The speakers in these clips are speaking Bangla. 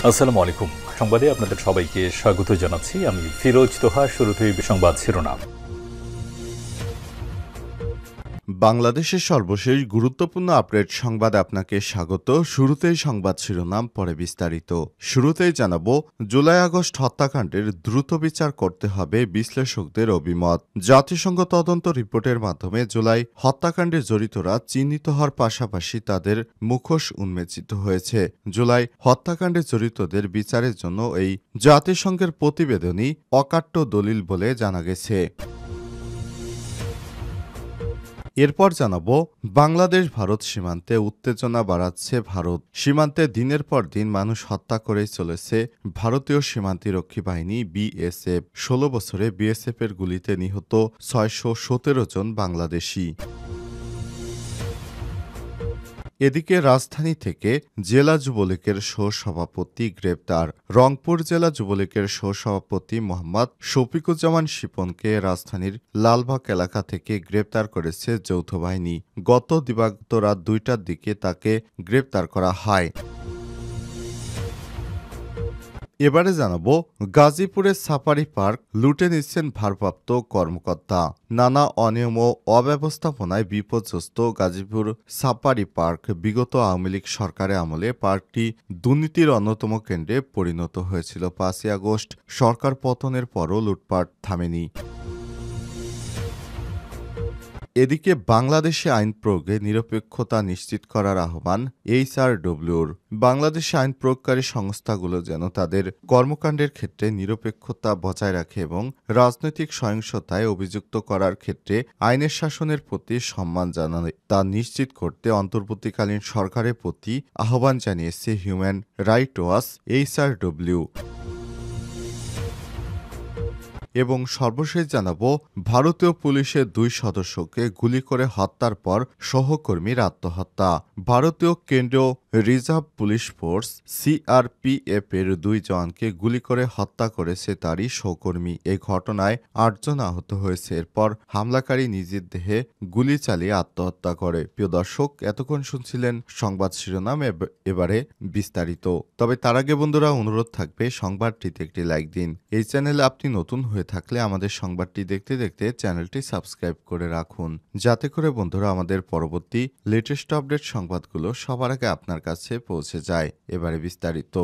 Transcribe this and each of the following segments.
আসসালামু আলাইকুম। সংবাদে আপনাদের সবাইকে স্বাগত জানাচ্ছি। আমি ফিরোজ তোহা। শুরুতেই সংবাদ শিরোনাম। বাংলাদেশের সর্বশেষ গুরুত্বপূর্ণ আপডেট সংবাদে আপনাকে স্বাগত। শুরুতেই সংবাদ শিরোনাম, পরে বিস্তারিত। শুরুতেই জানাবো, জুলাই আগস্ট হত্যাকাণ্ডের দ্রুত বিচার করতে হবে বিশ্লেষকদের অভিমত। জাতিসংঘ তদন্ত রিপোর্টের মাধ্যমে জুলাই হত্যাকাণ্ডে জড়িতরা চিহ্নিত হওয়ার পাশাপাশি তাদের মুখোশ উন্মোচিত হয়েছে। জুলাই হত্যাকাণ্ডে জড়িতদের বিচারের জন্য এই জাতিসংঘের প্রতিবেদনই অকাট্য দলিল বলে জানা গেছে। এরপর জানাবো, বাংলাদেশ ভারত সীমান্তে উত্তেজনা বাড়াচ্ছে ভারত। সীমান্তে দিনের পর দিন মানুষ হত্যা করেই চলেছে ভারতীয় সীমান্তরক্ষী বাহিনী বিএসএফ। ১৬ বছরে বিএসএফের গুলিতে নিহত ৬১৭ জন বাংলাদেশি। এদিকে রাজধানী থেকে জেলা যুবলীগের সহসভাপতি গ্রেপ্তার। রংপুর জেলা যুবলীগের সহসভাপতি মোহাম্মদ শফিকুজ্জামান শিপনকে রাজধানীর লালবাগ এলাকা থেকে গ্রেপ্তার করেছে যৌথ বাহিনী। গত দিবাগত রাত ২টার দিকে তাকে গ্রেপ্তার করা হয়। এবারে জানাবো, গাজীপুরের সাফারি পার্ক লুটে নিচ্ছেন ভারপ্রাপ্ত কর্মকর্তা। নানা অনিয়ম ও অব্যবস্থাপনায় বিপর্যস্ত গাজীপুর সাফারি পার্ক। বিগত আওয়ামী লীগ সরকারের আমলে পার্কটি দুর্নীতির অন্যতম কেন্দ্রে পরিণত হয়েছিল। ৫ই আগস্ট সরকার পতনের পরও লুটপাট থামেনি। এদিকে বাংলাদেশে আইন প্রয়োগে নিরপেক্ষতা নিশ্চিত করার আহ্বান এইচআরডব্লিউর। বাংলাদেশে আইন প্রয়োগকারী সংস্থাগুলো যেন তাদের কর্মকাণ্ডের ক্ষেত্রে নিরপেক্ষতা বজায় রাখে এবং রাজনৈতিক সহিংসতায় অভিযুক্ত করার ক্ষেত্রে আইনের শাসনের প্রতি সম্মান জানায়, তা নিশ্চিত করতে অন্তর্বর্তীকালীন সরকারের প্রতি আহ্বান জানিয়েছে হিউম্যান রাইট ওয়াচ এইচআরডব্লিউ। এবং সর্বশেষ জানাবো, ভারতীয় পুলিশের ২ সদস্যকে গুলি করে হত্যার পর সহকর্মীর আত্মহত্যা। ভারতীয় কেন্দ্রীয় রিজার্ভ পুলিশ ফোর্স সিআরপিএফ এর ২ জওয়ানকে গুলি করে হত্যা করেছে তারই সহকর্মী। এই ঘটনায় ৮ জন আহত হয়েছে। এরপর হামলাকারী নিজের দেহে গুলি চালিয়ে আত্মহত্যা করে। প্রিয় দর্শক, এতক্ষণ শুনছিলেন সংবাদ শিরোনাম, এবারে বিস্তারিত। তবে তার আগে বন্ধুরা, অনুরোধ থাকবে সংবাদটিতে একটি লাইক দিন। এই চ্যানেলে আপনি নতুন হয়ে থাকলে আমাদের সংবাদটি দেখতে দেখতে চ্যানেলটি সাবস্ক্রাইব করে রাখুন, যাতে করে বন্ধুরা আমাদের পরবর্তী লেটেস্ট আপডেট সংবাদগুলো সবার আগে আপনার কাছে পৌঁছে যায়। এবারে বিস্তারিত।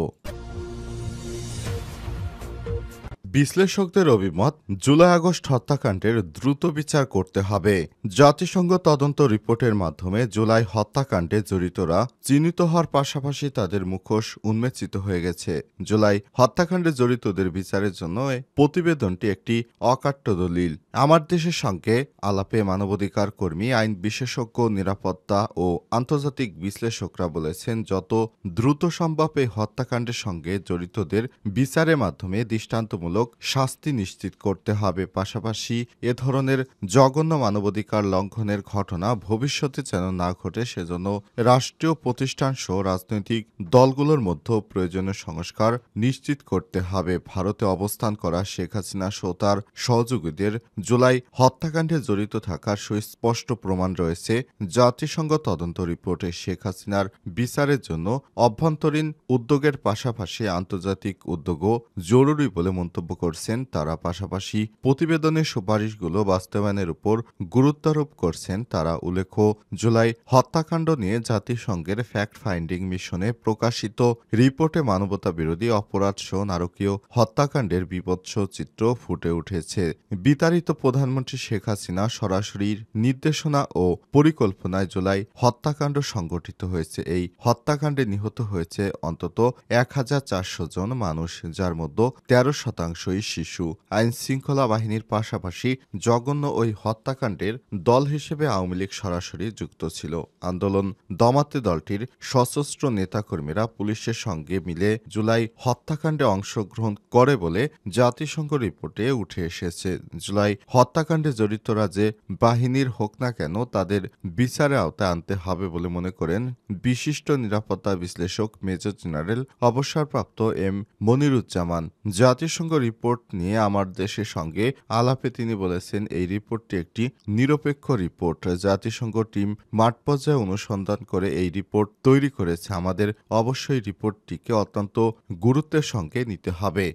বিশ্লেষকদের অভিমত, জুলাই আগস্ট হত্যাকাণ্ডের দ্রুত বিচার করতে হবে। জাতিসংঘ তদন্ত রিপোর্টের মাধ্যমে জুলাই হত্যাকাণ্ডে জড়িতরা চিহ্নিত হওয়ার পাশাপাশি তাদের মুখোশ উন্মোচিত হয়ে গেছে। জুলাই হত্যাকাণ্ডে জড়িতদের বিচারের জন্য প্রতিবেদনটি একটি অকাট্য দলিল। আমার দেশের সঙ্গে আলাপে মানবাধিকার কর্মী, আইন বিশেষজ্ঞ, নিরাপত্তা ও আন্তর্জাতিক বিশ্লেষকরা বলেছেন, যত দ্রুত সম্ভব এই হত্যাকাণ্ডের সঙ্গে জড়িতদের বিচারের মাধ্যমে দৃষ্টান্তমূলক শাস্তি নিশ্চিত করতে হবে। পাশাপাশি এ ধরনের জঘন্য মানবাধিকার লঙ্ঘনের ঘটনা ভবিষ্যতে যেন না ঘটে, সেজন্য রাষ্ট্রীয় প্রতিষ্ঠান সহ রাজনৈতিক দলগুলোর মধ্যে প্রয়োজনীয় সংস্কার নিশ্চিত করতে হবে। ভারতে অবস্থান করা শেখ হাসিনা সহ তার সহযোগীদের জুলাই হত্যাকাণ্ডে জড়িত থাকার সুস্পষ্ট প্রমাণ রয়েছে। জাতিসংঘ তদন্ত রিপোর্টে শেখ হাসিনার বিচারের জন্য অভ্যন্তরীণ উদ্যোগের পাশাপাশি আন্তর্জাতিক উদ্যোগও জরুরি বলে মন্তব্য করছেন তারা। পাশাপাশি প্রতিবেদনের সুপারিশগুলো বাস্তবায়নের উপর গুরুত্বারোপ করছেন তারা। উল্লেখ্য, জুলাই হত্যাকাণ্ড নিয়ে জাতিসংঘের ফ্যাক্ট ফাইন্ডিং মিশনে প্রকাশিত রিপোর্টে মানবতা বিরোধী অপরাধ সহ নারকীয় হত্যাকাণ্ডের বিভৎস চিত্র ফুটে উঠেছে। বিতাড়িত প্রধানমন্ত্রী শেখ হাসিনা সরাসরি নির্দেশনা ও পরিকল্পনায় জুলাই হত্যাকাণ্ড সংঘটিত হয়েছে। এই হত্যাকাণ্ডে নিহত হয়েছে অন্তত ১,৪০০ জন মানুষ, যার মধ্যে ১৩% শিশু। আইন শৃঙ্খলা বাহিনীর পাশাপাশি জঘন্য ওই হত্যাকাণ্ডের দল হিসেবে আওয়ামী লীগ সরাসরি যুক্ত ছিল। আন্দোলন দমাতে দলটির সশস্ত্র নেতাকর্মীরা পুলিশের সঙ্গে মিলে জুলাই হত্যাকাণ্ডে অংশগ্রহণ করে বলে জাতিসংঘ রিপোর্টে উঠে এসেছে। জুলাই হত্যাকাণ্ডে জড়িতরা যে বাহিনীর হোক না কেন, তাদের বিচারের আওতায় আনতে হবে বলে মনে করেন বিশিষ্ট নিরাপত্তা বিশ্লেষক মেজর জেনারেল অবসরপ্রাপ্ত এম মনিরুজ্জামান। জাতিসংঘ রিপোর্ট নিয়ে আমার দেশের সঙ্গে আলাপে তিনি বলেছেন, এই রিপোর্টটি একটি নিরপেক্ষ রিপোর্ট। জাতিসংঘ টিম মাঠ পর্যায়ে অনুসন্ধান করে এই রিপোর্ট তৈরি করেছে। আমাদের অবশ্যই রিপোর্টটিকে অত্যন্ত গুরুত্বের সঙ্গে নিতে হবে।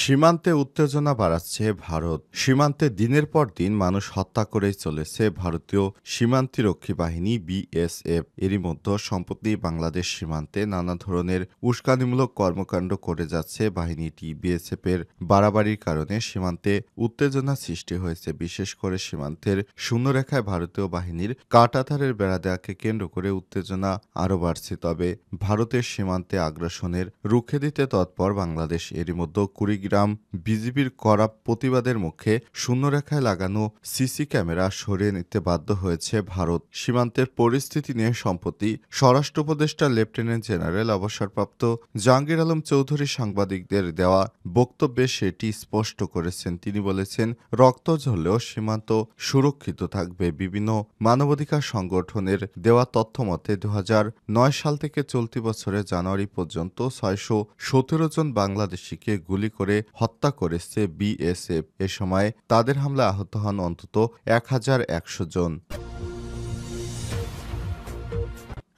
সীমান্তে উত্তেজনা বাড়াচ্ছে ভারত। সীমান্তে দিনের পর দিন মানুষ হত্যা করেই চলেছে ভারতীয় সীমান্তরক্ষী বাহিনী বিএসএফ। এরই মধ্যে সম্প্রতি বাংলাদেশ সীমান্তে নানা ধরনের উস্কানিমূলক কর্মকাণ্ড করে যাচ্ছে বাহিনীটি। বিএসএফের বাড়াবাড়ির কারণে সীমান্তে উত্তেজনা সৃষ্টি হয়েছে। বিশেষ করে সীমান্তের শূন্যরেখায় ভারতীয় বাহিনীর কাঁটাতারের বেড়া দেওয়াকে কেন্দ্র করে উত্তেজনা আরও বাড়ছে। তবে ভারতের সীমান্তে আগ্রাসনের রুখে দিতে তৎপর বাংলাদেশ। এরই মধ্যে কুড়িগ্রাম বিজিবির কড়া প্রতিবাদের মুখে শূন্যরেখায় লাগানো সিসি ক্যামেরা সরিয়ে নিতে বাধ্য হয়েছে ভারত। সীমান্তের পরিস্থিতি নিয়ে সম্প্রতি স্বরাষ্ট্র উপদেষ্টা লেফটেন্যান্ট জেনারেল অবসরপ্রাপ্ত জাহাঙ্গীর আলম চৌধুরী সাংবাদিকদের দেওয়া বক্তব্যে সেটি স্পষ্ট করেছেন। তিনি বলেছেন, রক্ত ঝরলেও সীমান্ত সুরক্ষিত থাকবে। বিভিন্ন মানবাধিকার সংগঠনের দেওয়া তথ্য মতে 2009 সাল থেকে চলতি বছরের জানুয়ারি পর্যন্ত 617 জন বাংলাদেশিকে গুলি করে হত্যা করেছে বিএসএফ। এ সময় তাদের হামলায় আহত হন অন্তত 1100 জন।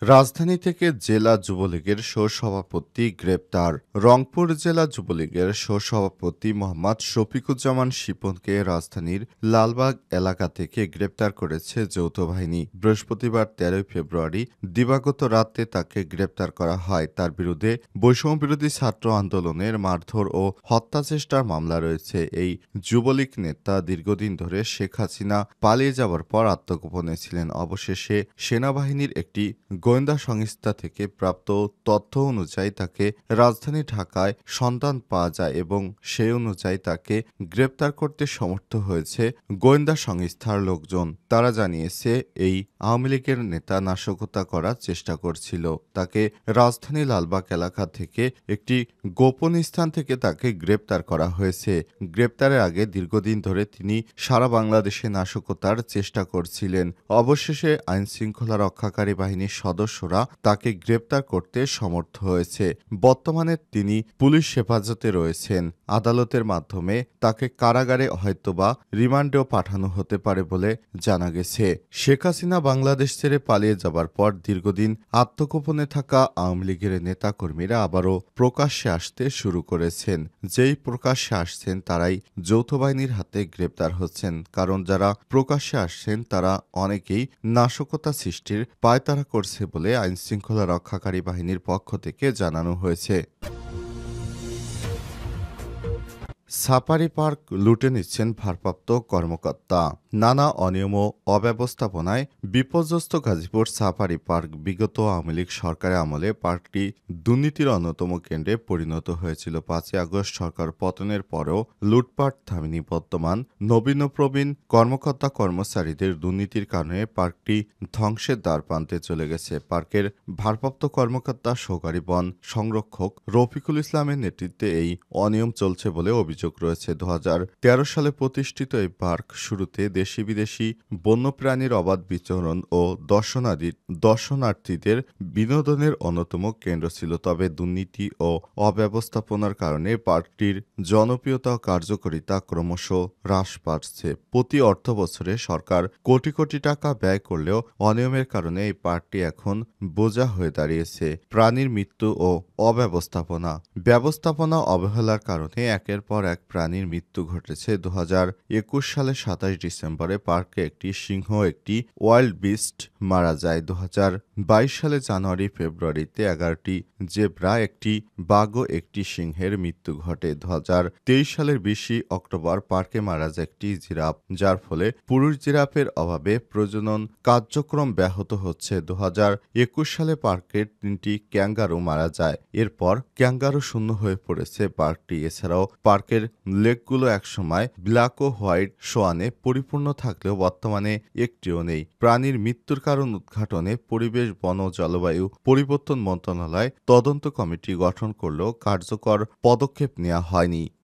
রাজধানী থেকে জেলা যুবলীগের সহসভাপতি গ্রেপ্তার। রংপুর জেলা যুবলীগের সহসভাপতি মোহাম্মদ শফিকুজ্জামান শিপনকে রাজধানীর লালবাগ এলাকা থেকে গ্রেপ্তার করেছে যৌথ বাহিনী। বৃহস্পতিবার 13 ফেব্রুয়ারি দিবাগত রাতে তাকে গ্রেপ্তার করা হয়। তার বিরুদ্ধে বৈষম্যবিরোধী ছাত্র আন্দোলনের মারধর ও হত্যাচেষ্টার মামলা রয়েছে। এই যুবলীগ নেতা দীর্ঘদিন ধরে শেখ হাসিনা পালিয়ে যাওয়ার পর আত্মগোপনে ছিলেন। অবশেষে সেনাবাহিনীর একটি গোয়েন্দা সংস্থা থেকে প্রাপ্ত তথ্য অনুযায়ী তাকে রাজধানী ঢাকায় সন্ধান পাওয়া যায় এবং সেই অনুযায়ী তাকে গ্রেপ্তার করতে সমর্থ হয়েছে গোয়েন্দা সংস্থার লোকজন। তারা জানিয়েছে, এই আওয়ামী লীগের নেতা নাশকতা করার চেষ্টা করছিল। তাকে রাজধানী লালবাগ এলাকা থেকে একটি গোপন স্থান থেকে তাকে গ্রেপ্তার করা হয়েছে। গ্রেপ্তারের আগে দীর্ঘদিন ধরে তিনি সারা বাংলাদেশে নাশকতার চেষ্টা করছিলেন। অবশেষে আইনশৃঙ্খলা রক্ষাকারী বাহিনীর সদস্যরা তাকে গ্রেপ্তার করতে সমর্থ হয়েছে। বর্তমানে তিনি পুলিশ হেফাজতে রয়েছেন। আদালতের মাধ্যমে তাকে কারাগারে হয়তোবা রিমান্ডেও পাঠানো হতে পারে বলে জানা গেছে। শেখ হাসিনা বাংলাদেশ ছেড়ে পালিয়ে যাবার পর দীর্ঘদিন আত্মগোপনে থাকা আওয়ামী লীগের নেতাকর্মীরা আবারও প্রকাশ্যে আসতে শুরু করেছেন। যেই প্রকাশ্যে আসছেন তারাই যৌথ বাহিনীর হাতে গ্রেপ্তার হচ্ছেন। কারণ যারা প্রকাশ্যে আসছেন তারা অনেকেই নাশকতা সৃষ্টির পায়তারা করছে বলে আইনশৃঙ্খলা রক্ষাকারী বাহিনীর পক্ষ থেকে জানানো হয়েছে। সাফারি পার্ক লুটে নিচ্ছেন ভারপ্রাপ্ত কর্মকর্তা। নানা অনিয়ম ও অব্যবস্থাপনায় বিপর্যস্ত গাজীপুর সাফারি পার্ক বিগত আওয়ামী লীগ সরকারের আমলে পার্কটি দুর্নীতির অন্যতম কেন্দ্রে পরিণত হয়েছিল। 5 আগস্ট সরকার পতনের পরেও লুটপাট থামেনি। বর্তমান নবীন প্রবীণ কর্মকর্তা কর্মচারীদের দুর্নীতির কারণে পার্কটি ধ্বংসের দ্বারপ্রান্তে চলে গেছে। পার্কের ভারপ্রাপ্ত কর্মকর্তা সহকারী বন সংরক্ষক রফিকুল ইসলামের নেতৃত্বে এই অনিয়ম চলছে বলে অভিযোগ রয়েছে। 2013 সালে প্রতিষ্ঠিত এই পার্ক শুরুতে দেশি বিদেশি বন্যপ্রাণীর অবাধ বিচরণ ও দর্শনার্থীদের বিনোদনের অন্যতম কেন্দ্র ছিল। তবে দুর্নীতি ও অব্যবস্থাপনার কারণে পার্কটির জনপ্রিয়তা ও কার্যকারিতা ক্রমশ হ্রাস পাচ্ছে। প্রতি অর্থবছরে সরকার কোটি কোটি টাকা ব্যয় করলেও অনিয়মের কারণে এই পার্কটি এখন বোঝা হয়ে দাঁড়িয়েছে। প্রাণীর মৃত্যু ও ব্যবস্থাপনা অবহেলার কারণে একের পর এক প্রাণীর মৃত্যু ঘটেছে। 2021 সালের 27 ডিসেম্বরে পার্কে একটি সিংহ, একটি ওয়াইল্ড বিস্ট মারা যায়। 2022 সালে জানুয়ারি ফেব্রুয়ারিতে 11টি জেব্রা, একটি বাঘ ও একটি সিংহের মৃত্যু ঘটে। 2023 সালের 20 অক্টোবর পার্কে মারা যায় একটি জিরাফ, যার ফলে পুরুষ জিরাফের অভাবে প্রজনন কার্যক্রম ব্যাহত হচ্ছে। 2021 সালে পার্কের 3টি ক্যাঙ্গারু মারা যায়। এরপর ক্যাঙ্গারু শূন্য হয়ে পড়েছে পার্কটি। এছাড়াও পার্কের লেকগুলো একসময় ব্ল্যাক ও হোয়াইট সোয়ানে পরিপূর্ণ থাকলেও বর্তমানে একটিও নেই। প্রাণীর মৃত্যুর কারণ উদ্ঘাটনে পরিবেশ, বন ও জলবায়ু পরিবর্তন মন্ত্রণালয় তদন্ত কমিটি গঠন করলেও কার্যকর পদক্ষেপ নেওয়া হয়নি।